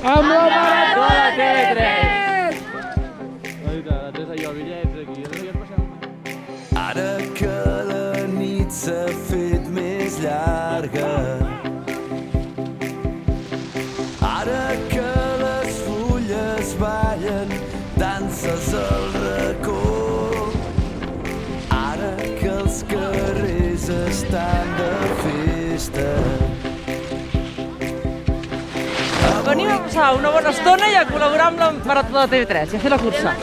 Amb la Marató de TV3! Ara que la nit s'ha fet més llarga, ara que les fulles ballen danses al racó, ara que els carrers estan de festa. Venim a passar una bona estona i a col·laborar amb la Marató de TV3 i a fer la cursa.